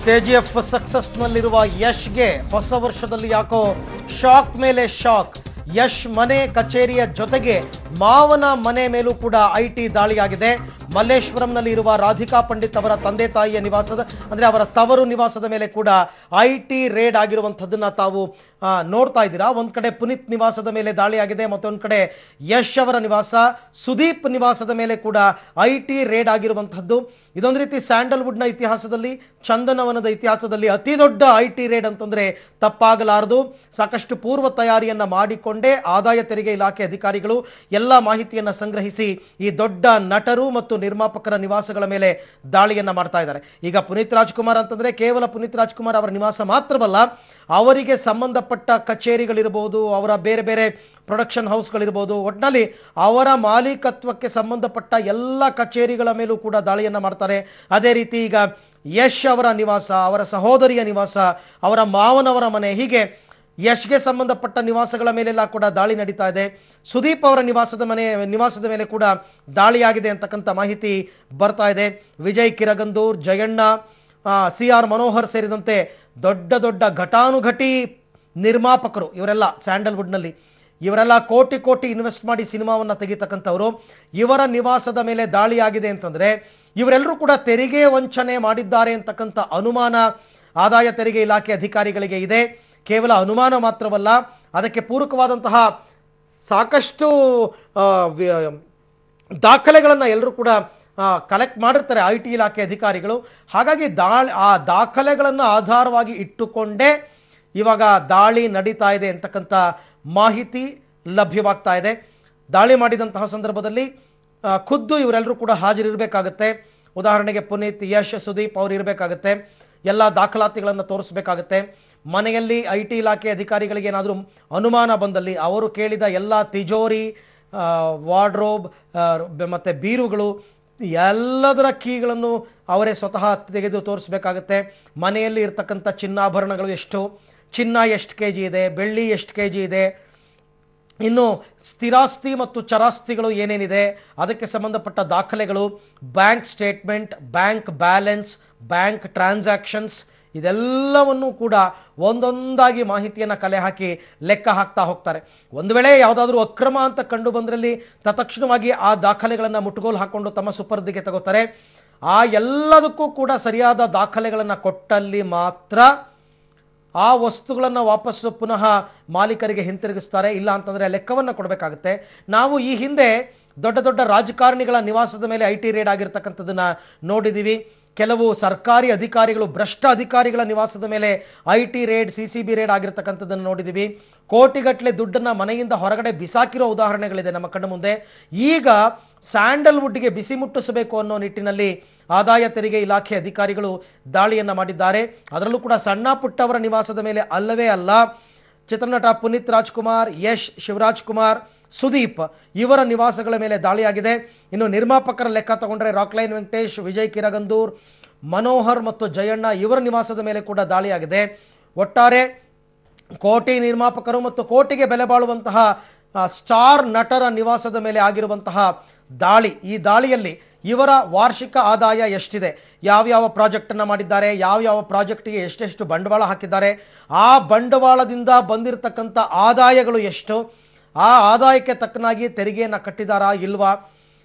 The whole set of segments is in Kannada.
ಕೆಜಿಎಫ್ ಸಕ್ಸಸ್ನಲ್ಲಿರುವ ಯಶ್ಗೆ ಹೊಸ ವರ್ಷದಲ್ಲಿ ಯಾಕೋ ಶಾಕ್ ಮೇಲೆ ಶಾಕ್. ಯಶ್ ಮನೆ ಕಚೇರಿಯ ಜೊತೆಗೆ ಮಾವನ ಮನೆ ಮೇಲೂ ಕೂಡ ಐಟಿ ದಾಳಿಯಾಗಿದೆ. ಮಲ್ಲೇಶ್ವರಂನಲ್ಲಿ ಇರುವ ರಾಧಿಕಾ ಪಂಡಿತ್ ಅವರ ತಂದೆ ತಾಯಿಯ ನಿವಾಸದ ಅಂದರೆ ಅವರ ತವರು ನಿವಾಸದ ಮೇಲೆ ಕೂಡ ಐಟಿ ರೇಡ್ ಆಗಿರುವಂಥದ್ದನ್ನು ತಾವು ನೋಡ್ತಾ ಇದ್ದೀರಾ. ಒಂದು ಕಡೆ ಪುನೀತ್ ನಿವಾಸದ ಮೇಲೆ ದಾಳಿಯಾಗಿದೆ, ಮತ್ತೊಂದು ಕಡೆ ಯಶ್ ಅವರ ನಿವಾಸ, ಸುದೀಪ್ ನಿವಾಸದ ಮೇಲೆ ಕೂಡ ಐಟಿ ರೇಡ್ ಆಗಿರುವಂಥದ್ದು. ಇದೊಂದು ರೀತಿ ಸ್ಯಾಂಡಲ್ವುಡ್ನ ಇತಿಹಾಸದಲ್ಲಿ, ಚಂದನವನದ ಇತಿಹಾಸದಲ್ಲಿ ಅತಿ ದೊಡ್ಡ ಐಟಿ ರೇಡ್ ಅಂತಂದರೆ ತಪ್ಪಾಗಲಾರದು. ಸಾಕಷ್ಟು ಪೂರ್ವ ತಯಾರಿಯನ್ನು ಮಾಡಿಕೊಂಡೇ ಆದಾಯ ತೆರಿಗೆ ಇಲಾಖೆ ಅಧಿಕಾರಿಗಳು ಎಲ್ಲ ಮಾಹಿತಿಯನ್ನು ಸಂಗ್ರಹಿಸಿ ಈ ದೊಡ್ಡ ನಟರು ಮತ್ತು ನಿರ್ಮಾಪಕರ ನಿವಾಸಗಳ ಮೇಲೆ ದಾಳಿಯನ್ನು ಮಾಡ್ತಾ ಇದ್ದಾರೆ. ಈಗ ಪುನೀತ್ ರಾಜ್ಕುಮಾರ್ ಅಂತಂದರೆ ಕೇವಲ ಪುನೀತ್ ರಾಜ್ಕುಮಾರ್ ಅವರ ನಿವಾಸ ಮಾತ್ರವಲ್ಲ, ಅವರಿಗೆ ಸಂಬಂಧಪಟ್ಟ ಕಚೇರಿಗಳಿರ್ಬೋದು, ಅವರ ಬೇರೆ ಬೇರೆ ಪ್ರೊಡಕ್ಷನ್ ಹೌಸ್ಗಳಿರ್ಬೋದು, ಒಟ್ಟಿನಲ್ಲಿ ಅವರ ಮಾಲೀಕತ್ವಕ್ಕೆ ಸಂಬಂಧಪಟ್ಟ ಎಲ್ಲ ಕಚೇರಿಗಳ ಮೇಲೂ ಕೂಡ ದಾಳಿಯನ್ನು ಮಾಡ್ತಾರೆ. ಅದೇ ರೀತಿ ಈಗ ಯಶ್ ಅವರ ನಿವಾಸ, ಅವರ ಸಹೋದರಿಯ ನಿವಾಸ, ಅವರ ಮಾವನವರ ಮನೆ, ಹೀಗೆ ಯಶ್ಗೆ ಸಂಬಂಧಪಟ್ಟ ನಿವಾಸಗಳ ಮೇಲೆಲ್ಲ ಕೂಡ ದಾಳಿ ನಡೀತಾ ಇದೆ. ಸುದೀಪ್ ಅವರ ನಿವಾಸದ ಮೇಲೆ ಕೂಡ ದಾಳಿಯಾಗಿದೆ ಅಂತಕ್ಕಂಥ ಮಾಹಿತಿ ಬರ್ತಾ ಇದೆ. ವಿಜಯ್ ಕಿರಗಂದೂರ್, ಜಯಣ್ಣ, CR ಮನೋಹರ್ ಸೇರಿದಂತೆ ದೊಡ್ಡ ದೊಡ್ಡ ಘಟಾನುಘಟಿ ನಿರ್ಮಾಪಕರು ಇವರೆಲ್ಲ ಸ್ಯಾಂಡಲ್ವುಡ್ನಲ್ಲಿ ಇವರೆಲ್ಲ ಕೋಟಿ ಕೋಟಿ ಇನ್ವೆಸ್ಟ್ ಮಾಡಿ ಸಿನಿಮಾವನ್ನು ತೆಗಿತಕ್ಕಂಥವ್ರು. ಇವರ ನಿವಾಸದ ಮೇಲೆ ದಾಳಿಯಾಗಿದೆ ಅಂತಂದರೆ ಇವರೆಲ್ಲರೂ ಕೂಡ ತೆರಿಗೆ ವಂಚನೆ ಮಾಡಿದ್ದಾರೆ ಅಂತಕ್ಕಂಥ ಅನುಮಾನ ಆದಾಯ ತೆರಿಗೆ ಇಲಾಖೆ ಅಧಿಕಾರಿಗಳಿಗೆ ಇದೆ. ಕೇವಲ ಅನುಮಾನ ಮಾತ್ರವಲ್ಲ, ಅದಕ್ಕೆ ಪೂರಕವಾದಂತಹ ಸಾಕಷ್ಟು ದಾಖಲೆಗಳನ್ನು ಎಲ್ಲರೂ ಕೂಡ ಕಲೆಕ್ಟ್ ಮಾಡಿರ್ತಾರೆ ಐಟಿ ಇಲಾಖೆ ಅಧಿಕಾರಿಗಳು. ಹಾಗಾಗಿ ಆ ದಾಖಲೆಗಳನ್ನು ಆಧಾರವಾಗಿ ಇಟ್ಟುಕೊಂಡೇ ಇವಾಗ ದಾಳಿ ನಡೀತಾ ಇದೆ ಅಂತಕ್ಕಂಥ ಮಾಹಿತಿ ಲಭ್ಯವಾಗ್ತಾ ಇದೆ. ದಾಳಿ ಮಾಡಿದಂತಹ ಸಂದರ್ಭದಲ್ಲಿ ಖುದ್ದು ಇವರೆಲ್ಲರೂ ಕೂಡ ಹಾಜರಿರಬೇಕಾಗತ್ತೆ. ಉದಾಹರಣೆಗೆ ಪುನೀತ್, ಯಶ್, ಸುದೀಪ್ ಅವರು ಇರಬೇಕಾಗತ್ತೆ. ಎಲ್ಲ ದಾಖಲಾತಿಗಳನ್ನು ತೋರಿಸಬೇಕಾಗತ್ತೆ. ಮನೆಯಲ್ಲಿ ಐಟಿ ಇಲಾಖೆ ಅಧಿಕಾರಿಗಳಿಗೆ ಏನಾದರೂ ಅನುಮಾನ ಬಂದಲ್ಲಿ ಅವರು ಕೇಳಿದ ಎಲ್ಲ ತಿಜೋರಿ, ವಾರ್ಡ್ರೋಬ್ ಮತ್ತು ಬೀರುಗಳು ಎಲ್ಲದರ ಕೀಗಳನ್ನು ಅವರೇ ಸ್ವತಃ ತೆಗೆದು ತೋರಿಸಬೇಕಾಗತ್ತೆ. ಮನೆಯಲ್ಲಿ ಇರ್ತಕ್ಕಂಥ ಚಿನ್ನಾಭರಣಗಳು ಎಷ್ಟು, ಚಿನ್ನ ಎಷ್ಟು ಕೆಜಿ ಇದೆ, ಬೆಳ್ಳಿ ಎಷ್ಟು ಕೆಜಿ ಇದೆ, ಇನ್ನು ಸ್ಥಿರಾಸ್ತಿ ಮತ್ತು ಚರಾಸ್ತಿಗಳು ಏನೇನಿದೆ ಅದಕ್ಕೆ ಸಂಬಂಧಪಟ್ಟ ದಾಖಲೆಗಳು, bank statement, bank balance, bank transactions, ಇದೆಲ್ಲವನ್ನೂ ಕೂಡ ಒಂದೊಂದಾಗಿ ಮಾಹಿತಿಯನ್ನು ಕಲೆ ಹಾಕಿ ಲೆಕ್ಕ ಹಾಕ್ತಾ ಹೋಗ್ತಾರೆ. ಒಂದು ವೇಳೆ ಯಾವುದಾದ್ರೂ ಅಕ್ರಮ ಅಂತ ಕಂಡು ಬಂದ್ರಲ್ಲಿ ತತ್ಕ್ಷಣವಾಗಿ ಆ ದಾಖಲೆಗಳನ್ನು ಮುಟ್ಟುಗೋಲು ಹಾಕ್ಕೊಂಡು ತಮ್ಮ ಸುಪರ್ದಿಗೆ ತಗೋತಾರೆ. ಆ ಎಲ್ಲದಕ್ಕೂ ಕೂಡ ಸರಿಯಾದ ದಾಖಲೆಗಳನ್ನು ಕೊಟ್ಟಲ್ಲಿ ಮಾತ್ರ ಆ ವಸ್ತುಗಳನ್ನು ವಾಪಸ್ಸು ಪುನಃ ಮಾಲೀಕರಿಗೆ ಹಿಂತಿರುಗಿಸ್ತಾರೆ. ಇಲ್ಲ ಅಂತಂದರೆ ಲೆಕ್ಕವನ್ನು ಕೊಡಬೇಕಾಗುತ್ತೆ. ನಾವು ಈ ಹಿಂದೆ ದೊಡ್ಡ ದೊಡ್ಡ ರಾಜಕಾರಣಿಗಳ ನಿವಾಸದ ಮೇಲೆ ಐಟಿ ರೇಡ್ ಆಗಿರ್ತಕ್ಕಂಥದ್ದನ್ನು ನೋಡಿದ್ದೀವಿ. ಕೆಲವು ಸರ್ಕಾರಿ ಅಧಿಕಾರಿಗಳು, ಭ್ರಷ್ಟ ಅಧಿಕಾರಿಗಳ ನಿವಾಸದ ಮೇಲೆ ಐಟಿ ರೇಡ್, CCB ರೇಡ್ ಆಗಿರ್ತಕ್ಕಂಥದ್ದನ್ನು ನೋಡಿದ್ದೀವಿ. ಕೋಟಿಗಟ್ಟಲೆ ದುಡ್ಡನ್ನು ಮನೆಯಿಂದ ಹೊರಗಡೆ ಬಿಸಾಕಿರೋ ಉದಾಹರಣೆಗಳಿದೆ ನಮ್ಮ ಕಣ್ಣು ಮುಂದೆ. ಈಗ ಸ್ಯಾಂಡಲ್ವುಡ್ಗೆ ಬಿಸಿ ಮುಟ್ಟಿಸಬೇಕು ಅನ್ನೋ ನಿಟ್ಟಿನಲ್ಲಿ ಆದಾಯ ತೆರಿಗೆ ಇಲಾಖೆ ಅಧಿಕಾರಿಗಳು ದಾಳಿಯನ್ನು ಮಾಡಿದ್ದಾರೆ. ಅದರಲ್ಲೂ ಕೂಡ ಸಣ್ಣ ಪುಟ್ಟವರ ನಿವಾಸದ ಮೇಲೆ ಅಲ್ಲವೇ ಅಲ್ಲ, ಚಿತ್ರನಟ ಪುನೀತ್ ರಾಜ್ಕುಮಾರ್, ಯಶ್, ಶಿವರಾಜ್ ಕುಮಾರ್, ಸುದೀಪ್ ಇವರ ನಿವಾಸಗಳ ಮೇಲೆ ದಾಳಿಯಾಗಿದೆ. ಇನ್ನು ನಿರ್ಮಾಪಕರ ಲೆಕ್ಕ ತಗೊಂಡ್ರೆ ರಾಕ್ಲೈನ್ ವೆಂಕಟೇಶ್, ವಿಜಯ್ ಕಿರಗಂದೂರ್, ಮನೋಹರ್ ಮತ್ತು ಜಯಣ್ಣ ಇವರ ನಿವಾಸದ ಮೇಲೆ ಕೂಡ ದಾಳಿಯಾಗಿದೆ. ಒಟ್ಟಾರೆ ಕೋಟಿ ನಿರ್ಮಾಪಕರು ಮತ್ತು ಕೋಟಿಗೆ ಬೆಲೆ ಬಾಳುವಂತಹ ಸ್ಟಾರ್ ನಟರ ನಿವಾಸದ ಮೇಲೆ ಆಗಿರುವಂತಹ ದಾಳಿ. ಈ ದಾಳಿಯಲ್ಲಿ ಇವರ ವಾರ್ಷಿಕ ಆದಾಯ ಎಷ್ಟಿದೆ, ಯಾವ್ಯಾವ ಪ್ರಾಜೆಕ್ಟನ್ನು ಮಾಡಿದ್ದಾರೆ, ಯಾವ್ಯಾವ ಪ್ರಾಜೆಕ್ಟಿಗೆ ಎಷ್ಟೆಷ್ಟು ಬಂಡವಾಳ ಹಾಕಿದ್ದಾರೆ, ಆ ಬಂಡವಾಳದಿಂದ ಬಂದಿರತಕ್ಕಂಥ ಆದಾಯಗಳು ಎಷ್ಟು, ಆ ಆದಾಯಕ್ಕೆ ತಕ್ಕನಾಗಿ ತೆರಿಗೆಯನ್ನು ಕಟ್ಟಿದಾರಾ ಇಲ್ವಾ,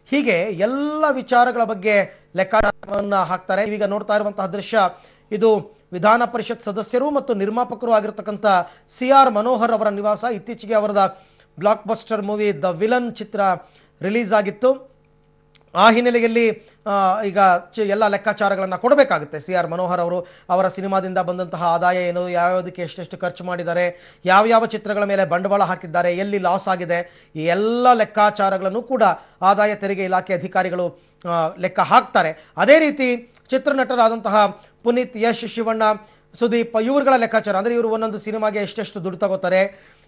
ಹೀಗೆ ಎಲ್ಲ ವಿಚಾರಗಳ ಬಗ್ಗೆ ಲೆಕ್ಕಾಚಾರವನ್ನು ಹಾಕ್ತಾರೆ. ಈಗ ನೋಡ್ತಾ ಇರುವಂತಹ ದೃಶ್ಯ ಇದು ವಿಧಾನ ಪರಿಷತ್ ಸದಸ್ಯರು ಮತ್ತು ನಿರ್ಮಾಪಕರು ಆಗಿರತಕ್ಕಂಥ CR ಮನೋಹರ್ ಅವರ ನಿವಾಸ. ಇತ್ತೀಚೆಗೆ ಅವರದ blockbuster movie the villain ಚಿತ್ರ ರಿಲೀಸ್ ಆಗಿತ್ತು. ಆ ಹಿನ್ನೆಲೆಯಲ್ಲಿ ಈಗ ಎಲ್ಲ ಲೆಕ್ಕಾಚಾರಗಳನ್ನು ಕೊಡಬೇಕಾಗುತ್ತೆ. CR ಮನೋಹರ್ ಅವರು ಅವರ ಸಿನಿಮಾದಿಂದ ಬಂದಂತಹ ಆದಾಯ ಏನು, ಯಾವ್ಯಾವುದಕ್ಕೆ ಎಷ್ಟೆಷ್ಟು ಖರ್ಚು ಮಾಡಿದ್ದಾರೆ, ಯಾವ್ಯಾವ ಚಿತ್ರಗಳ ಮೇಲೆ ಬಂಡವಾಳ ಹಾಕಿದ್ದಾರೆ, ಎಲ್ಲಿ ಲಾಸ್ ಆಗಿದೆ, ಈ ಎಲ್ಲ ಲೆಕ್ಕಾಚಾರಗಳನ್ನು ಕೂಡ ಆದಾಯ ತೆರಿಗೆ ಇಲಾಖೆ ಅಧಿಕಾರಿಗಳು ಲೆಕ್ಕ ಹಾಕ್ತಾರೆ. ಅದೇ ರೀತಿ ಚಿತ್ರನಟರಾದಂತಹ ಪುನೀತ್, ಯಶ್, ಶಿವಣ್ಣ, ಸುದೀಪ್ ಇವರುಗಳ ಲೆಕ್ಕಾಚಾರ ಅಂದರೆ ಇವರು ಒಂದೊಂದು ಸಿನಿಮಾಗೆ ಎಷ್ಟೆಷ್ಟು ದುಡ್ಡು ತಗೋತಾರೆ,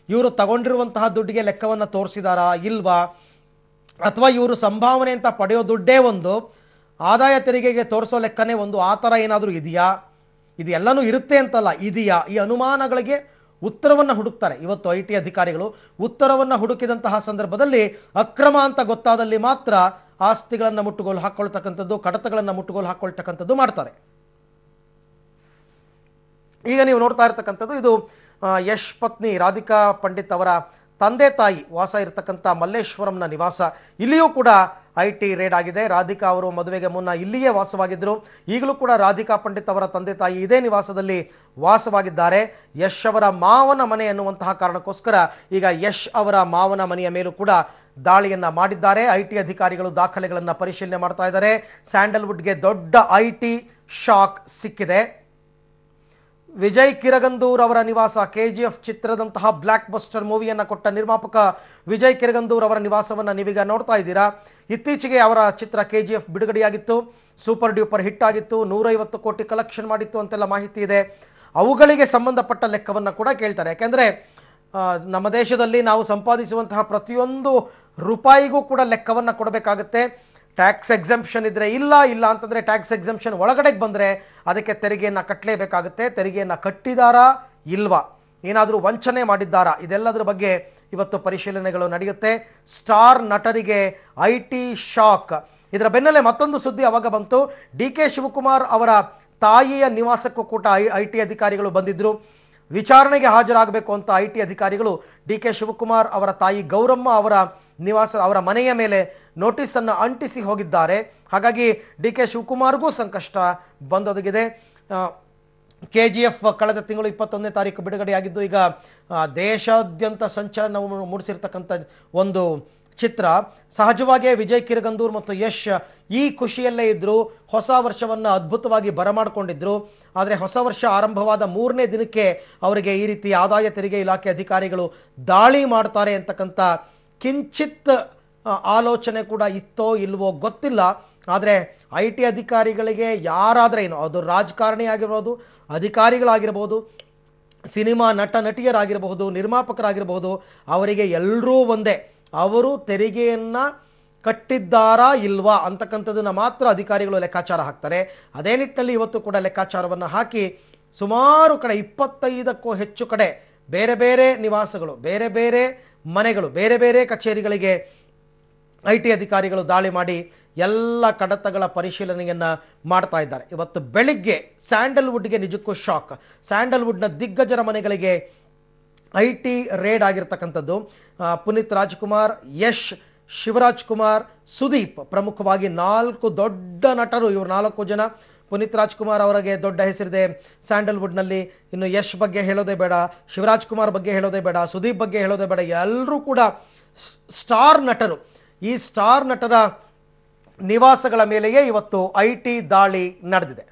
ಇವರು ತಗೊಂಡಿರುವಂತಹ ದುಡ್ಡಿಗೆ ಲೆಕ್ಕವನ್ನು ತೋರಿಸಿದಾರಾ ಇಲ್ವಾ, ಅಥವಾ ಇವರು ಸಂಭಾವನೆ ಅಂತ ಪಡೆಯೋ ದುಡ್ಡೇ ಒಂದು, ಆದಾಯ ತೆರಿಗೆಗೆ ತೋರಿಸೋ ಲೆಕ್ಕನೇ ಒಂದು, ಆ ಥರ ಏನಾದರೂ ಇದೆಯಾ, ಇದು ಎಲ್ಲನೂ ಇರುತ್ತೆ ಅಂತಲ್ಲ, ಇದೆಯಾ, ಈ ಅನುಮಾನಗಳಿಗೆ ಉತ್ತರವನ್ನು ಹುಡುಕ್ತಾರೆ. ಇವತ್ತು ಐಟಿ ಅಧಿಕಾರಿಗಳು ಉತ್ತರವನ್ನು ಹುಡುಕಿದಂತಹ ಸಂದರ್ಭದಲ್ಲಿ ಅಕ್ರಮ ಅಂತ ಗೊತ್ತಾದಲ್ಲಿ ಮಾತ್ರ ಆಸ್ತಿಗಳನ್ನು ಮುಟ್ಟುಗೋಲು ಹಾಕ್ಕೊಳ್ತಕ್ಕಂಥದ್ದು, ಕಡತಗಳನ್ನು ಮುಟ್ಟುಗೋಲು ಹಾಕ್ಕೊಳ್ತಕ್ಕಂಥದ್ದು ಮಾಡ್ತಾರೆ. ಈಗ ನೀವು ನೋಡ್ತಾ ಇರ್ತಕ್ಕಂಥದ್ದು ಇದು ಯಶ್ ಪತ್ನಿ ರಾಧಿಕಾ ಪಂಡಿತ್ ಅವರ ತಂದೆ ತಾಯಿ ವಾಸ ಇರತಕ್ಕಂಥ ಮಲ್ಲೇಶ್ವರಂನ ನಿವಾಸ. ಇಲ್ಲಿಯೂ ಕೂಡ IT ರೇಡ್ ಆಗಿದೆ. ರಾಧಿಕಾ ಅವರು ಮದುವೆಗೆ ಮುನ್ನ ಇಲ್ಲಿಯೇ ವಾಸವಾಗಿದ್ದರು. ಈಗಲೂ ಕೂಡ ರಾಧಿಕಾ ಪಂಡಿತ್ ಅವರ ತಂದೆ ತಾಯಿ ಇದೇ ನಿವಾಸದಲ್ಲಿ ವಾಸವಾಗಿದ್ದಾರೆ. ಯಶ್ ಅವರ ಮಾವನ ಮನೆ ಎನ್ನುವಂತಹ ಕಾರಣಕ್ಕೋಸ್ಕರ ಈಗ ಯಶ್ ಅವರ ಮಾವನ ಮನೆಯ ಮೇಲೂ ಕೂಡ ದಾಳಿಯನ್ನು ಮಾಡಿದ್ದಾರೆ. IT ಅಧಿಕಾರಿಗಳು ದಾಖಲೆಗಳನ್ನು ಪರಿಶೀಲನೆ ಮಾಡ್ತಾ ಇದ್ದಾರೆ. ಸ್ಯಾಂಡಲ್ವುಡ್ಗೆ ದೊಡ್ಡ IT ಶಾಕ್ ಸಿಕ್ಕಿದೆ. ವಿಜಯ್ ಕಿರಗಂದೂರ್ ಅವರ ನಿವಾಸ, KGF ಚಿತ್ರದಂತಹ ಬ್ಲ್ಯಾಕ್ ಬಸ್ಟರ್ ಮೂವಿಯನ್ನು ಕೊಟ್ಟ ನಿರ್ಮಾಪಕ ವಿಜಯ್ ಕಿರಗಂದೂರ್ ಅವರ ನಿವಾಸವನ್ನು ನೀವೀಗ ನೋಡ್ತಾ ಇದ್ದೀರಾ. ಇತ್ತೀಚೆಗೆ ಅವರ ಚಿತ್ರ KGF ಬಿಡುಗಡೆಯಾಗಿತ್ತು, ಸೂಪರ್ ಡ್ಯೂಪರ್ ಹಿಟ್ ಆಗಿತ್ತು, 150 ಕೋಟಿ ಕಲೆಕ್ಷನ್ ಮಾಡಿತ್ತು ಅಂತೆಲ್ಲ ಮಾಹಿತಿ ಇದೆ. ಅವುಗಳಿಗೆ ಸಂಬಂಧಪಟ್ಟ ಲೆಕ್ಕವನ್ನು ಕೂಡ ಕೇಳ್ತಾರೆ. ಯಾಕೆಂದರೆ ನಮ್ಮ ದೇಶದಲ್ಲಿ ನಾವು ಸಂಪಾದಿಸುವಂತಹ ಪ್ರತಿಯೊಂದು ರೂಪಾಯಿಗೂ ಕೂಡ ಲೆಕ್ಕವನ್ನು ಕೊಡಬೇಕಾಗುತ್ತೆ. ಟ್ಯಾಕ್ಸ್ ಎಕ್ಸೆಂಪ್ಷನ್ ಇದ್ದರೆ ಇಲ್ಲ ಅಂತಂದರೆ ಟ್ಯಾಕ್ಸ್ ಎಕ್ಸೆಂಪ್ಷನ್ ಒಳಗಡೆಗೆ ಬಂದರೆ ಅದಕ್ಕೆ ತೆರಿಗೆಯನ್ನು ಕಟ್ಟಲೇಬೇಕಾಗುತ್ತೆ. ತೆರಿಗೆಯನ್ನು ಕಟ್ಟಿದಾರಾ ಇಲ್ವಾ, ಏನಾದರೂ ವಂಚನೆ ಮಾಡಿದ್ದಾರಾ, ಇದೆಲ್ಲದರ ಬಗ್ಗೆ ಇವತ್ತು ಪರಿಶೀಲನೆಗಳು ನಡೆಯುತ್ತೆ. ಸ್ಟಾರ್ ನಟರಿಗೆ IT ಶಾಕ್. ಇದರ ಬೆನ್ನಲ್ಲೇ ಮತ್ತೊಂದು ಸುದ್ದಿ ಅವಾಗ ಬಂತು. DK ಶಿವಕುಮಾರ್ ಅವರ ತಾಯಿಯ ನಿವಾಸಕ್ಕೂ ಕೂಡ IT ಅಧಿಕಾರಿಗಳು ಬಂದಿದ್ದರು. ವಿಚಾರಣೆಗೆ ಹಾಜರಾಗಬೇಕು ಅಂತ IT ಅಧಿಕಾರಿಗಳು DK ಶಿವಕುಮಾರ್ ಅವರ ತಾಯಿ ಗೌರಮ್ಮ ಅವರ ನಿವಾಸ ಅವರ ಮನೆಯ ಮೇಲೆ ನೋಟಿಸನ್ನು ಅಂಟಿಸಿ ಹೋಗಿದ್ದಾರೆ. ಹಾಗಾಗಿ DK ಶಿವಕುಮಾರ್ಗೂ ಸಂಕಷ್ಟ ಬಂದೊದಗಿದೆ. KGF ಕಳೆದ ತಿಂಗಳು 21ನೇ ತಾರೀಕು ಬಿಡುಗಡೆಯಾಗಿದ್ದು ಈಗ ದೇಶಾದ್ಯಂತ ಸಂಚಲನ ಮೂಡಿಸಿರ್ತಕ್ಕಂಥ ಒಂದು ಚಿತ್ರ. ಸಹಜವಾಗಿಯೇ ವಿಜಯ್ ಕಿರಗಂದೂರ್ ಮತ್ತು ಯಶ್ ಈ ಖುಷಿಯಲ್ಲೇ ಇದ್ದರು. ಹೊಸ ವರ್ಷವನ್ನು ಅದ್ಭುತವಾಗಿ ಬರಮಾಡಿಕೊಂಡಿದ್ರು. ಆದರೆ ಹೊಸ ವರ್ಷ ಆರಂಭವಾದ 3ನೇ ದಿನಕ್ಕೆ ಅವರಿಗೆ ಈ ರೀತಿ ಆದಾಯ ತೆರಿಗೆ ಇಲಾಖೆ ಅಧಿಕಾರಿಗಳು ದಾಳಿ ಮಾಡ್ತಾರೆ ಅಂತಕ್ಕಂಥ ಕಿಂಚಿತ್ ಆಲೋಚನೆ ಕೂಡ ಇತ್ತೋ ಇಲ್ವೋ ಗೊತ್ತಿಲ್ಲ. ಆದರೆ IT ಅಧಿಕಾರಿಗಳಿಗೆ ಯಾರಾದರೆ ಏನು, ಅದು ರಾಜಕಾರಣಿ ಆಗಿರ್ಬೋದು, ಅಧಿಕಾರಿಗಳಾಗಿರ್ಬೋದು, ಸಿನಿಮಾ ನಟ ನಟಿಯರಾಗಿರಬಹುದು, ನಿರ್ಮಾಪಕರಾಗಿರಬಹುದು, ಅವರಿಗೆ ಎಲ್ಲರೂ ಒಂದೇ. ಅವರು ತೆರಿಗೆಯನ್ನು ಕಟ್ಟಿದ್ದಾರಾ ಇಲ್ವಾ ಅಂತಕ್ಕಂಥದ್ದನ್ನು ಮಾತ್ರ ಅಧಿಕಾರಿಗಳು ಲೆಕ್ಕಾಚಾರ ಹಾಕ್ತಾರೆ. ಅದೇ ನಿಟ್ಟಿನಲ್ಲಿ ಇವತ್ತು ಕೂಡ ಲೆಕ್ಕಾಚಾರವನ್ನು ಹಾಕಿ ಸುಮಾರು ಕಡೆ 25ಕ್ಕೂ ಹೆಚ್ಚು ಕಡೆ ಬೇರೆ ಬೇರೆ ನಿವಾಸಗಳು, ಬೇರೆ ಬೇರೆ ಮನೆಗಳು, ಬೇರೆ ಬೇರೆ ಕಚೇರಿಗಳಿಗೆ IT ಅಧಿಕಾರಿಗಳು ದಾಳಿ ಮಾಡಿ ಎಲ್ಲ ಕಡತಗಳ ಪರಿಶೀಲನೆಯನ್ನು ಮಾಡ್ತಾ ಇದ್ದಾರೆ. ಇವತ್ತು ಬೆಳಿಗ್ಗೆ ಸ್ಯಾಂಡಲ್ವುಡ್ಗೆ ನಿಜಕ್ಕೂ ಶಾಕ್. ಸ್ಯಾಂಡಲ್ವುಡ್ನ ದಿಗ್ಗಜರ ಮನೆಗಳಿಗೆ IT ರೇಡ್ ಆಗಿರ್ತಕ್ಕಂಥದ್ದು. ಪುನೀತ್ ರಾಜ್ಕುಮಾರ್, ಯಶ್, ಶಿವರಾಜ್ ಕುಮಾರ್, ಸುದೀಪ್ ಪ್ರಮುಖವಾಗಿ 4 ದೊಡ್ಡ ನಟರು. ಇವರು 4 ಜನ. ಪುನೀತ್ ರಾಜ್ಕುಮಾರ್ ಅವರಿಗೆ ದೊಡ್ಡ ಹೆಸರಿದೆ ಸ್ಯಾಂಡಲ್ವುಡ್ನಲ್ಲಿ. ಇನ್ನು ಯಶ್ ಬಗ್ಗೆ ಹೇಳೋದೇ ಬೇಡ, ಶಿವರಾಜ್ ಕುಮಾರ್ ಬಗ್ಗೆ ಹೇಳೋದೇ ಬೇಡ, ಸುದೀಪ್ ಬಗ್ಗೆ ಹೇಳೋದೇ ಬೇಡ. ಎಲ್ಲರೂ ಕೂಡ ಸ್ಟಾರ್ ನಟರು. ಈ ಸ್ಟಾರ್ ನಟರ ನಿವಾಸಗಳ ಮೇಲೆಯೇ ಇವತ್ತು IT ದಾಳಿ ನಡೆದಿದೆ.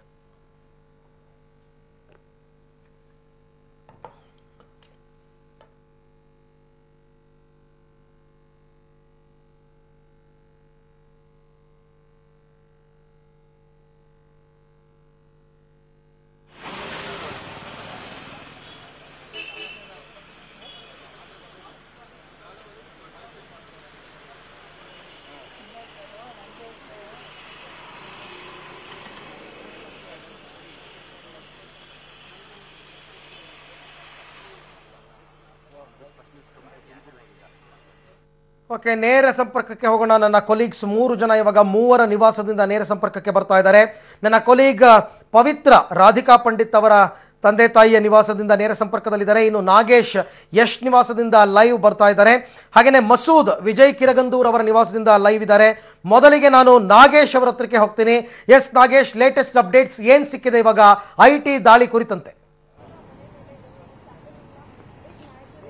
ಓಕೆ, ನೇರ ಸಂಪರ್ಕಕ್ಕೆ ಹೋಗೋಣ. ನನ್ನ ಕೊಲೀಗ್ಸ್ 3 ಜನ ಇವಾಗ 3 ನಿವಾಸದಿಂದ ನೇರ ಸಂಪರ್ಕಕ್ಕೆ ಬರ್ತಾ ಇದ್ದಾರೆ. ನನ್ನ ಕೊಲೀಗ್ ಪವಿತ್ರ ರಾಧಿಕಾ ಪಂಡಿತ್ ಅವರ ತಂದೆ ತಾಯಿಯ ನಿವಾಸದಿಂದ ನೇರ ಸಂಪರ್ಕದಲ್ಲಿದ್ದಾರೆ. ಇನ್ನು ನಾಗೇಶ್ ಯಶ್ ನಿವಾಸದಿಂದ ಲೈವ್ ಬರ್ತಾ ಇದ್ದಾರೆ. ಹಾಗೆಯೇ ಮಸೂದ್ ವಿಜಯ್ ಕಿರಗಂದೂರ್ ಅವರ ನಿವಾಸದಿಂದ ಲೈವ್ ಇದ್ದಾರೆ. ಮೊದಲಿಗೆ ನಾನು ನಾಗೇಶ್ ಅವರ ಹತ್ರಕ್ಕೆ ಹೋಗ್ತೀನಿ. ಎಸ್ ನಾಗೇಶ್, ಲೇಟೆಸ್ಟ್ ಅಪ್ಡೇಟ್ಸ್ ಏನು ಸಿಕ್ಕಿದೆ ಇವಾಗ IT ದಾಳಿ ಕುರಿತಂತೆ?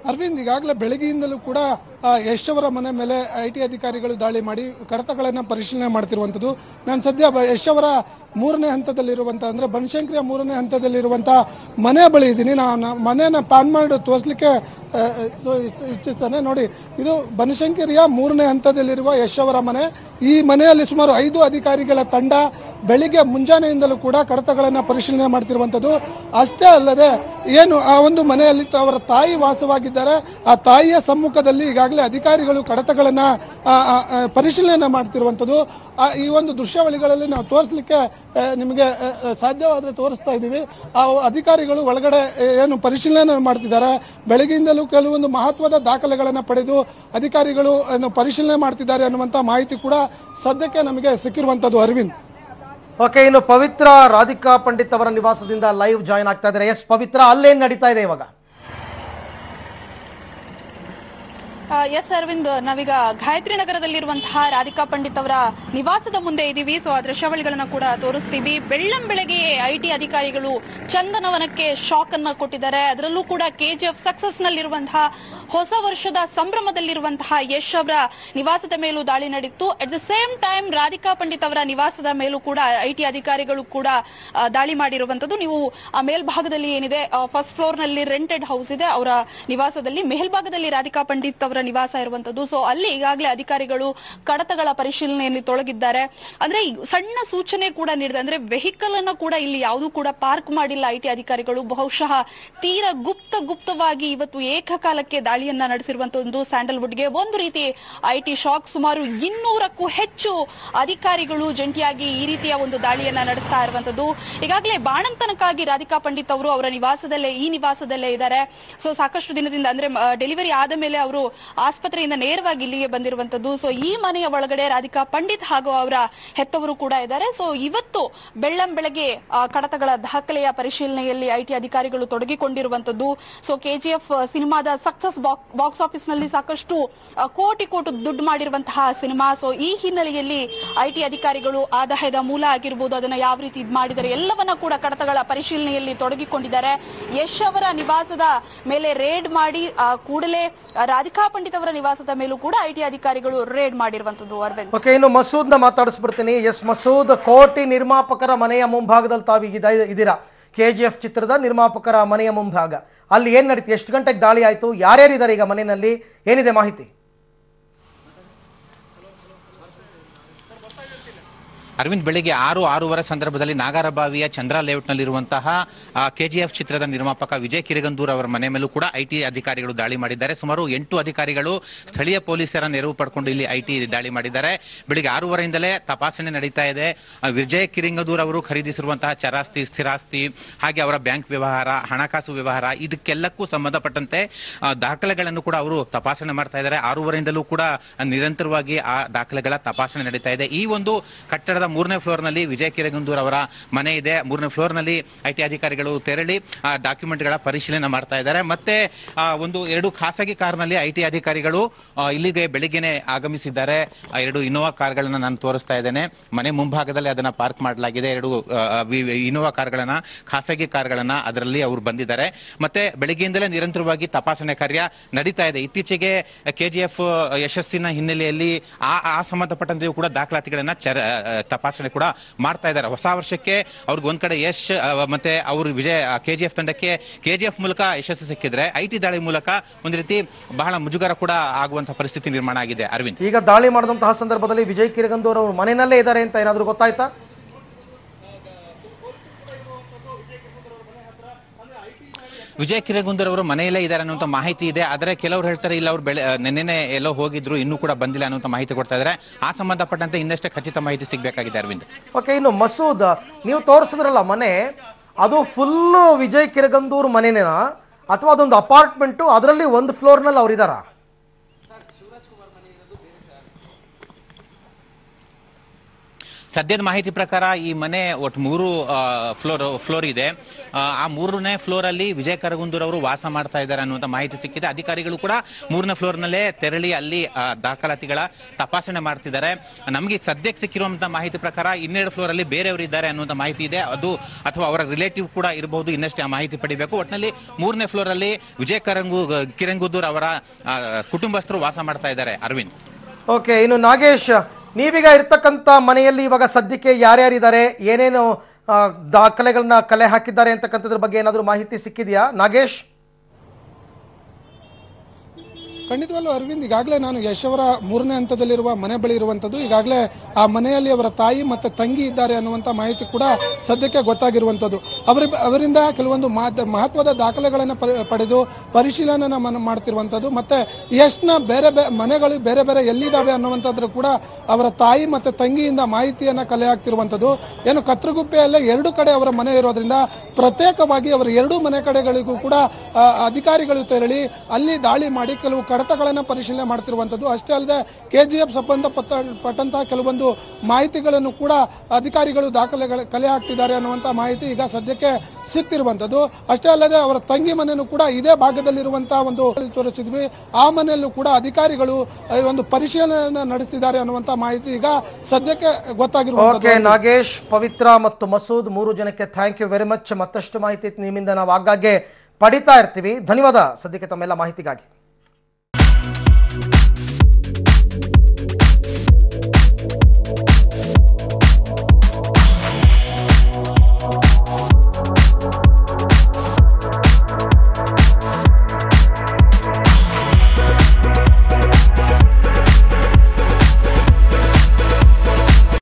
ಅರವಿಂದ್, ಈಗಾಗಲೇ ಬೆಳಗ್ಗೆಯಿಂದಲೂ ಕೂಡ ಯಶ್ ಅವರ ಮನೆ ಮೇಲೆ IT ಅಧಿಕಾರಿಗಳು ದಾಳಿ ಮಾಡಿ ಕಡತಗಳನ್ನು ಪರಿಶೀಲನೆ ಮಾಡ್ತಿರುವಂಥದ್ದು. ನಾನು ಸದ್ಯ ಯಶ್ ಅವರ 3ನೇ ಹಂತದಲ್ಲಿರುವಂಥ, ಅಂದರೆ ಬನಶಂಕರಿಯ 3ನೇ ಹಂತದಲ್ಲಿರುವಂಥ ಮನೆ ಬಳಿ ಇದ್ದೀನಿ. ನಾನು ಮನೆಯನ್ನು ಪ್ಯಾನ್ ಮಾಡಿ ತೋರಿಸಲಿಕ್ಕೆ ಇಚ್ಛಿಸ್ತಾನೆ. ನೋಡಿ, ಇದು ಬನಶಂಕರಿಯ 3ನೇ ಹಂತದಲ್ಲಿರುವ ಯಶ್ ಅವರ ಮನೆ. ಈ ಮನೆಯಲ್ಲಿ ಸುಮಾರು 5 ಅಧಿಕಾರಿಗಳ ತಂಡ ಬೆಳಿಗ್ಗೆ ಮುಂಜಾನೆಯಿಂದಲೂ ಕೂಡ ಕಡತಗಳನ್ನು ಪರಿಶೀಲನೆ ಮಾಡ್ತಿರುವಂಥದ್ದು. ಅಷ್ಟೇ ಅಲ್ಲದೆ ಏನು ಆ ಒಂದು ಮನೆಯಲ್ಲಿ ಅವರ ತಾಯಿ ವಾಸವಾಗಿದ್ದಾರೆ. ಆ ತಾಯಿಯ ಸಮ್ಮುಖದಲ್ಲಿ ಈಗಾಗಲೇ ಅಧಿಕಾರಿಗಳು ಕಡತಗಳನ್ನು ಪರಿಶೀಲನೆ ಮಾಡ್ತಿರುವಂಥದ್ದು. ಈ ಒಂದು ದೃಶ್ಯಾವಳಿಗಳಲ್ಲಿ ನಾವು ತೋರಿಸಲಿಕ್ಕೆ ನಿಮಗೆ ಸಾಧ್ಯವಾದರೆ ತೋರಿಸ್ತಾ ಇದ್ದೀವಿ. ಆ ಅಧಿಕಾರಿಗಳು ಒಳಗಡೆ ಏನು ಪರಿಶೀಲನೆ ಮಾಡ್ತಿದ್ದಾರೆ. ಬೆಳಗ್ಗೆಯಿಂದಲೂ ಕೆಲವೊಂದು ಮಹತ್ವದ ದಾಖಲೆಗಳನ್ನು ಪಡೆದು ಅಧಿಕಾರಿಗಳು ಪರಿಶೀಲನೆ ಮಾಡ್ತಿದ್ದಾರೆ ಅನ್ನುವಂಥ ಮಾಹಿತಿ ಕೂಡ ಸದ್ಯಕ್ಕೆ ನಮಗೆ ಸಿಕ್ಕಿರುವಂಥದ್ದು. ಅರವಿಂದ್, ಓಕೆ, ಇನ್ನು ಪವಿತ್ರ ರಾಧಿಕಾ ಪಂಡಿತ್ ಅವರ ನಿವಾಸದಿಂದ ಲೈವ್ ಜಾಯಿನ್ ಆಗ್ತಾ ಇದ್ದಾರೆ. ಎಸ್ ಪವಿತ್ರ, ಅಲ್ಲೇನ್ ನಡೀತಾ ಇದೆ ಇವಾಗ? ಎಸ್ ಅರವಿಂದ್, ನಾವೀಗ ಗಾಯತ್ರಿ ನಗರದಲ್ಲಿರುವಂತಹ ರಾಧಿಕಾ ಪಂಡಿತ್ ಅವರ ನಿವಾಸದ ಮುಂದೆ ಇದ್ದೀವಿ. ಸೊ ಆ ದೃಶ್ಯಾವಳಿಗಳನ್ನ ಕೂಡ ತೋರಿಸ್ತೀವಿ. ಬೆಳ್ಳಂಬೆಳಗ್ಗೆ ಐಟಿ ಅಧಿಕಾರಿಗಳು ಚಂದನವನಕ್ಕೆ ಶಾಕ್ ಅನ್ನ ಕೊಟ್ಟಿದ್ದಾರೆ. ಅದರಲ್ಲೂ ಕೂಡ KGF ಸಕ್ಸಸ್ ನಲ್ಲಿರುವಂತಹ ಹೊಸ ವರ್ಷದ ಸಂಭ್ರಮದಲ್ಲಿರುವಂತಹ ಯಶ್ ಅವರ ನಿವಾಸದ ಮೇಲೂ ದಾಳಿ ನಡೆಯಿತು. At the same time Radhika Pandit ಅವರ ನಿವಾಸದ ಮೇಲೂ ಕೂಡ ಐಟಿ ಅಧಿಕಾರಿಗಳು ಕೂಡ ದಾಳಿ ಮಾಡಿರುವಂತದ್ದು. ನೀವು ಆ ಮೇಲ್ಭಾಗದಲ್ಲಿ ಏನಿದೆ ಫಸ್ಟ್ ಫ್ಲೋರ್ ನಲ್ಲಿ ರೆಂಟೆಡ್ ಹೌಸ್ ಇದೆ ಅವರ ನಿವಾಸದಲ್ಲಿ, ಮೇಲ್ಭಾಗದಲ್ಲಿ ರಾಧಿಕಾ ಪಂಡಿತ್ ಅವರ ನಿವಾಸ ಇರುವಂತದ್ದು. ಸೊ ಅಲ್ಲಿ ಈಗಾಗಲೇ ಅಧಿಕಾರಿಗಳು ಕಡತಗಳ ಪರಿಶೀಲನೆಯಲ್ಲಿ ತೊಡಗಿದ್ದಾರೆ. ಅಂದ್ರೆ ಸಣ್ಣ ಸೂಚನೆ ಕೂಡ ನೀಡಿದೆ. ಅಂದ್ರೆ ವೆಹಿಕಲ್ ಅನ್ನ ಕೂಡ ಇಲ್ಲಿ ಯಾವುದು ಕೂಡ ಪಾರ್ಕ್ ಮಾಡಿಲ್ಲ ಐಟಿ ಅಧಿಕಾರಿಗಳು. ಬಹುಶಃ ತೀರಾ ಗುಪ್ತವಾಗಿ ಇವತ್ತು ಏಕಕಾಲಕ್ಕೆ ದಾಳಿಯನ್ನ ನಡೆಸಿರುವಂತದ್ದು. ಸ್ಯಾಂಡಲ್ವುಡ್ಗೆ ಒಂದು ರೀತಿ ಐಟಿ ಶಾಕ್. ಸುಮಾರು 200ಕ್ಕೂ ಹೆಚ್ಚು ಅಧಿಕಾರಿಗಳು ಜಂಟಿಯಾಗಿ ಈ ರೀತಿಯ ಒಂದು ದಾಳಿಯನ್ನ ನಡೆಸ್ತಾ ಇರುವಂತದ್ದು. ಈಗಾಗಲೇ ಬಾಣಂತನಕ್ಕಾಗಿ ರಾಧಿಕಾ ಪಂಡಿತ್ ಅವರು ಅವರ ಈ ನಿವಾಸದಲ್ಲೇ ಇದ್ದಾರೆ. ಸೊ ಸಾಕಷ್ಟು ದಿನದಿಂದ ಅಂದ್ರೆ ಡೆಲಿವರಿ ಆದ ಮೇಲೆ ಅವರು ಆಸ್ಪತ್ರೆಯಿಂದ ನೇರವಾಗಿ ಇಲ್ಲಿಗೆ ಬಂದಿರುವಂತದ್ದು. ಸೊ ಈ ಮನೆಯ ಒಳಗಡೆ ರಾಧಿಕಾ ಪಂಡಿತ್ ಹಾಗೂ ಅವರ ಹೆತ್ತವರು ಕೂಡ ಇದ್ದಾರೆ. ಸೊ ಇವತ್ತು ಬೆಳ್ಳಂಬೆಳಗ್ಗೆ ಕಡತಗಳ ದಾಖಲೆಯ ಪರಿಶೀಲನೆಯಲ್ಲಿ ಐಟಿ ಅಧಿಕಾರಿಗಳು ತೊಡಗಿಕೊಂಡಿರುವಂತದ್ದು. ಸೊ KGF ಸಿನಿಮಾದ ಸಕ್ಸಸ್ ಬಾಕ್ಸ್ ಆಫೀಸ್ ನಲ್ಲಿ ಸಾಕಷ್ಟು ಕೋಟಿ ದುಡ್ಡು ಮಾಡಿರುವಂತಹ ಸಿನಿಮಾ. ಸೊ ಈ ಹಿನ್ನೆಲೆಯಲ್ಲಿ ಐಟಿ ಅಧಿಕಾರಿಗಳು ಆದಾಯದ ಮೂಲ ಆಗಿರ್ಬೋದು, ಅದನ್ನ ಯಾವ ರೀತಿ ಇದು ಮಾಡಿದ್ದಾರೆ ಎಲ್ಲವನ್ನ ಕೂಡ ಕಡತಗಳ ಪರಿಶೀಲನೆಯಲ್ಲಿ ತೊಡಗಿಕೊಂಡಿದ್ದಾರೆ. ಯಶ್ ಅವರ ನಿವಾಸದ ಮೇಲೆ ರೇಡ್ ಮಾಡಿ ಕೂಡಲೇ ರಾಧಿಕಾ ಪಂಡಿತ್ ಅವರ ನಿವಾಸದ ಮೇಲೂ ಕೂಡ ಐಟಿ ಅಧಿಕಾರಿಗಳು ರೇಡ್ ಮಾಡಿರುವಂತದ್ದು. ಅರವಿಂದ್, ಓಕೆ, ಇನ್ನು ಮಸೂದ್ ನ ಮಾತಾಡಿಸ್ಬಿಡ್ತೀನಿ. ಎಸ್ ಮಸೂದ್, ಕೋಟಿ ನಿರ್ಮಾಪಕರ ಮನೆಯ ಮುಂಭಾಗದಲ್ಲಿ ತಾವೀಗ ಇದ್ದೀರಾ. KGF ಚಿತ್ರದ ನಿರ್ಮಾಪಕರ ಮನೆಯ ಮುಂಭಾಗ, ಅಲ್ಲಿ ಏನ್ ನಡೀತಿ? ಎಷ್ಟು ಗಂಟೆಗೆ ದಾಳಿ ಆಯ್ತು? ಯಾರ್ಯಾರಿದ್ದಾರೆ ಈಗ ಮನೆಯಲ್ಲಿ? ಏನಿದೆ ಮಾಹಿತಿ? ಅರವಿಂದ್, ಬೆಳಿಗ್ಗೆ 6-6:30 ಸಂದರ್ಭದಲ್ಲಿ ನಾಗರಬಾವಿಯ ಚಂದ್ರ ಲೇಔಟ್ನಲ್ಲಿರುವಂತಹ KGF ಚಿತ್ರದ ನಿರ್ಮಾಪಕ ವಿಜಯ್ ಕಿರಗಂದೂರ್ ಅವರ ಮನೆ ಮೇಲೂ ಕೂಡ ಐಟಿ ಅಧಿಕಾರಿಗಳು ದಾಳಿ ಮಾಡಿದ್ದಾರೆ. ಸುಮಾರು 8 ಅಧಿಕಾರಿಗಳು ಸ್ಥಳೀಯ ಪೊಲೀಸರ ನೆರವು ಪಡ್ಕೊಂಡು ಇಲ್ಲಿ ಐಟಿ ದಾಳಿ ಮಾಡಿದ್ದಾರೆ. ಬೆಳಿಗ್ಗೆ 6:30ಯಿಂದಲೇ ತಪಾಸಣೆ ನಡೀತಾ ಇದೆ. ವಿಜಯ್ ಕಿರಗಂದೂರ್ ಅವರು ಖರೀದಿಸಿರುವಂತಹ ಚರಾಸ್ತಿ, ಸ್ಥಿರಾಸ್ತಿ, ಹಾಗೆ ಅವರ ಬ್ಯಾಂಕ್ ವ್ಯವಹಾರ, ಹಣಕಾಸು ವ್ಯವಹಾರ, ಇದಕ್ಕೆಲ್ಲಕ್ಕೂ ಸಂಬಂಧಪಟ್ಟಂತೆ ದಾಖಲೆಗಳನ್ನು ಕೂಡ ಅವರು ತಪಾಸಣೆ ಮಾಡ್ತಾ ಇದ್ದಾರೆ. 6:30ಯಿಂದಲೂ ಕೂಡ ನಿರಂತರವಾಗಿ ಆ ದಾಖಲೆಗಳ ತಪಾಸಣೆ ನಡೀತಾ ಇದೆ. ಈ ಒಂದು ಕಟ್ಟಡದ 3ನೇ ಫ್ಲೋರ್ ನಲ್ಲಿ ವಿಜಯ್ ಕಿರಗಂದೂರ್ ಅವರ ಮನೆ ಇದೆ. 3ನೇ ಫ್ಲೋರ್ ನಲ್ಲಿ ಐಟಿ ಅಧಿಕಾರಿಗಳು ತೆರಳಿ ಡಾಕ್ಯುಮೆಂಟ್ಗಳ ಪರಿಶೀಲನೆ ಮಾಡ್ತಾ ಇದ್ದಾರೆ. ಮತ್ತೆ 2 ಖಾಸಗಿ ಕಾರ್ನಲ್ಲಿ ಐಟಿ ಅಧಿಕಾರಿಗಳು ಇಲ್ಲಿಗೆ ಬೆಳಿಗ್ಗೆನೆ ಆಗಮಿಸಿದ್ದಾರೆ. 2 ಇನೋವಾ ಕಾರ್ಗಳನ್ನ ನಾನು ತೋರಿಸ್ತಾ ಇದ್ದೇನೆ. ಮನೆ ಮುಂಭಾಗದಲ್ಲಿ ಅದನ್ನ ಪಾರ್ಕ್ ಮಾಡಲಾಗಿದೆ. 2 ಇನೋವಾ ಕಾರ್ಗಳನ್ನ, ಖಾಸಗಿ ಕಾರ್ಗಳನ್ನ ಅದರಲ್ಲಿ ಅವರು ಬಂದಿದ್ದಾರೆ. ಮತ್ತೆ ಬೆಳಿಗ್ಗೆಯಿಂದಲೇ ನಿರಂತರವಾಗಿ ತಪಾಸಣೆ ಕಾರ್ಯ ನಡೀತಾ ಇದೆ. ಇತ್ತೀಚೆಗೆ KGF ಯಶಸ್ಸಿನ ಹಿನ್ನೆಲೆಯಲ್ಲಿ ಆ ಸಂಬಂಧಪಟ್ಟಂತೆಯೂ ಕೂಡ ದಾಖಲಾತಿಗಳನ್ನ ತಪಾಸಣೆ ಕೂಡ ಮಾಡ್ತಾ ಇದ್ದಾರೆ. ಹೊಸ ವರ್ಷಕ್ಕೆ ಅವ್ರಿಗೆ ಒಂದ್ ಕಡೆ ಯಶ್ ಮತ್ತೆ ಅವರು KGF ತಂಡಕ್ಕೆ KGF ಮೂಲಕ ಯಶಸ್ಸು ಸಿಕ್ಕಿದ್ರೆ, ಐಟಿ ದಾಳಿ ಮೂಲಕ ಒಂದ್ ರೀತಿ ಬಹಳ ಮುಜುಗರ ಕೂಡ ಆಗುವಂತಹ ಪರಿಸ್ಥಿತಿ ನಿರ್ಮಾಣ ಆಗಿದೆ. ಅರವಿಂದ್, ಈಗ ದಾಳಿ ಮಾಡಿದಂತಹ ಸಂದರ್ಭದಲ್ಲಿ ವಿಜಯ್ ಕಿರಗಂದೂರ್ ಅವರು ಮನೆಯಲ್ಲೇ ಇದ್ದಾರೆ ಅಂತ ಏನಾದ್ರು ಗೊತ್ತಾಯ್ತಾ? ವಿಜಯ್ ಕಿರಗಂದೂರ್ ಅವರು ಮನೆಯಲ್ಲೇ ಇದ್ದಾರೆ ಅನ್ನುವಂಥ ಮಾಹಿತಿ ಇದೆ. ಆದರೆ ಕೆಲವರು ಹೇಳ್ತಾರೆ ಇಲ್ಲ, ಅವರು ನೆನ್ನೆ ಎಲ್ಲೋ ಹೋಗಿದ್ರು, ಇನ್ನೂ ಕೂಡ ಬಂದಿಲ್ಲ ಅನ್ನುವಂಥ ಮಾಹಿತಿ ಕೊಡ್ತಾ ಇದ್ದಾರೆ. ಆ ಸಂಬಂಧಪಟ್ಟಂತೆ ಇನ್ನಷ್ಟೇ ಖಚಿತ ಮಾಹಿತಿ ಸಿಗಬೇಕಾಗಿದೆ. ಅರವಿಂದ್, ಓಕೆ, ಇನ್ನು ಮಸೂದ್, ನೀವು ತೋರಿಸಿದ್ರಲ್ಲ ಮನೆ, ಅದು ಫುಲ್ಲು ವಿಜಯ್ ಕಿರಗಂದೂರ್ ಮನೆನೇನಾ ಅಥವಾ ಅದೊಂದು ಅಪಾರ್ಟ್ಮೆಂಟು, ಅದರಲ್ಲಿ ಒಂದು ಫ್ಲೋರ್ನಲ್ಲಿ ಅವ್ರು ಇದ್ದಾರಾ? ಸದ್ಯದ ಮಾಹಿತಿ ಪ್ರಕಾರ ಈ ಮನೆ ಒಟ್ಟು 3 ಫ್ಲೋರ್ ಇದೆ. ಆ 3ನೇ ಫ್ಲೋರ್ ಅಲ್ಲಿ ವಿಜಯ್ ಕಿರಗಂದೂರ್ ಅವರು ವಾಸ ಮಾಡ್ತಾ ಇದ್ದಾರೆ ಅನ್ನುವಂಥ ಮಾಹಿತಿ ಸಿಕ್ಕಿದೆ. ಅಧಿಕಾರಿಗಳು ಕೂಡ 3ನೇ ಫ್ಲೋರ್ ನಲ್ಲೇ ತೆರಳಿ ಅಲ್ಲಿ ದಾಖಲಾತಿಗಳ ತಪಾಸಣೆ ಮಾಡ್ತಿದ್ದಾರೆ. ನಮಗೆ ಸದ್ಯಕ್ಕೆ ಸಿಕ್ಕಿರುವಂತಹ ಮಾಹಿತಿ ಪ್ರಕಾರ 2 ಫ್ಲೋರ್ ಅಲ್ಲಿ ಬೇರೆಯವರು ಇದ್ದಾರೆ ಅನ್ನುವಂಥ ಮಾಹಿತಿ ಇದೆ. ಅದು ಅಥವಾ ಅವರ ರಿಲೇಟಿವ್ ಕೂಡ ಇರಬಹುದು. ಇನ್ನಷ್ಟೇ ಆ ಮಾಹಿತಿ ಪಡಿಬೇಕು. ಒಟ್ಟಿನಲ್ಲಿ 3ನೇ ಫ್ಲೋರ್ ಅಲ್ಲಿ ವಿಜಯ್ ಕಿರಗಂದೂರ್ ಅವರ ಕುಟುಂಬಸ್ಥರು ವಾಸ ಮಾಡ್ತಾ ಇದ್ದಾರೆ. ಅರವಿಂದ್, ಓಕೆ, ಇನ್ನು ನಾಗೇಶ್, ನೀವೀಗ ಇರ್ತಕ್ಕಂಥ ಮನೆಯಲ್ಲಿ ಇವಾಗ ಸದ್ಯಕ್ಕೆ ಯಾರ್ಯಾರಿದ್ದಾರೆ, ಏನೇನು ದಾಖಲೆಗಳನ್ನ ಕಲೆ ಹಾಕಿದ್ದಾರೆ ಅಂತಕ್ಕಂಥದ್ರ ಬಗ್ಗೆ ಏನಾದರೂ ಮಾಹಿತಿ ಸಿಕ್ಕಿದೆಯಾ ನಾಗೇಶ್? ಖಂಡಿತವಲ್ಲೂ ಅರವಿಂದ್, ಈಗಾಗಲೇ ನಾನು ಯಶ್ ಅವರ 3ನೇ ಹಂತದಲ್ಲಿರುವ ಮನೆ ಬಳಿ ಇರುವಂಥದ್ದು. ಈಗಾಗಲೇ ಆ ಮನೆಯಲ್ಲಿ ಅವರ ತಾಯಿ ಮತ್ತು ತಂಗಿ ಇದ್ದಾರೆ ಅನ್ನುವಂಥ ಮಾಹಿತಿ ಕೂಡ ಸದ್ಯಕ್ಕೆ ಗೊತ್ತಾಗಿರುವಂಥದ್ದು. ಅವರಿಂದ ಕೆಲವೊಂದು ಮಹತ್ವದ ದಾಖಲೆಗಳನ್ನು ಪಡೆದು ಪರಿಶೀಲನೆ ಮಾಡ್ತಿರುವಂಥದ್ದು. ಮತ್ತೆ ಯಶ್ನ ಮನೆಗಳು ಬೇರೆ ಬೇರೆ ಎಲ್ಲಿದ್ದಾವೆ ಅನ್ನುವಂಥದ್ದು ಕೂಡ ಅವರ ತಾಯಿ ಮತ್ತು ತಂಗಿಯಿಂದ ಮಾಹಿತಿಯನ್ನು ಕಲೆ ಹಾಕ್ತಿರುವಂಥದ್ದು. ಏನು ಕತ್ರಗುಪ್ಪೆಯಲ್ಲೇ 2 ಕಡೆ ಅವರ ಮನೆ ಇರೋದ್ರಿಂದ ಪ್ರತ್ಯೇಕವಾಗಿ ಅವರ ಎರಡೂ ಮನೆ ಕಡೆಗಳಿಗೂ ಕೂಡ ಅಧಿಕಾರಿಗಳು ತೆರಳಿ ಅಲ್ಲಿ ದಾಳಿ ಮಾಡಿ ಕೆಲವು ಕಡತಗಳನ್ನು ಪರಿಶೀಲನೆ ಮಾಡ್ತಿರುವಂಥದ್ದು. ಅಷ್ಟೇ ಅಲ್ಲದೆ KGF ಸಂಬಂಧಪಟ್ಟಂತಹ ಕೆಲವೊಂದು ಮಾಹಿತಿಗಳನ್ನು ಕೂಡ ಅಧಿಕಾರಿಗಳು ಕಲೆ ಹಾಕ್ತಿದ್ದಾರೆ ಅನ್ನುವಂಥ ಮಾಹಿತಿ ಈಗ ಸದ್ಯಕ್ಕೆ ಸಿಗ್ತಿರುವಂಥದ್ದು. ಅಷ್ಟೇ ಅಲ್ಲದೆ ಅವರ ತಂಗಿ ಮನೆಯೂ ಕೂಡ ಇದೇ ಭಾಗದಲ್ಲಿರುವಂತಹ ಒಂದು ತೋರಿಸಿದ್ವಿ. ಆ ಮನೆಯಲ್ಲೂ ಕೂಡ ಅಧಿಕಾರಿಗಳು ಒಂದು ಪರಿಶೀಲನೆ ನಡೆಸಿದ್ದಾರೆ ಅನ್ನುವಂಥ ಮಾಹಿತಿ ಈಗ ಸದ್ಯಕ್ಕೆ ಗೊತ್ತಾಗಿರುವಂಥದ್ದು. ನಾಗೇಶ್, ಪವಿತ್ರ ಮತ್ತು ಮಸೂದ್ 3 ಜನಕ್ಕೆ ಥ್ಯಾಂಕ್ ಯು ವೆರಿ ಮಚ್. ಮತ್ತಷ್ಟು ಮಾಹಿತಿ ನಿಮ್ಮಿಂದ ನಾವು ಆಗಾಗ್ಗೆ ಪಡಿತಾ ಇರ್ತೀವಿ. ಧನ್ಯವಾದ ಸದ್ಯಕ್ಕೆ ತಮ್ಮೆಲ್ಲ ಮಾಹಿತಿಗಾಗಿ.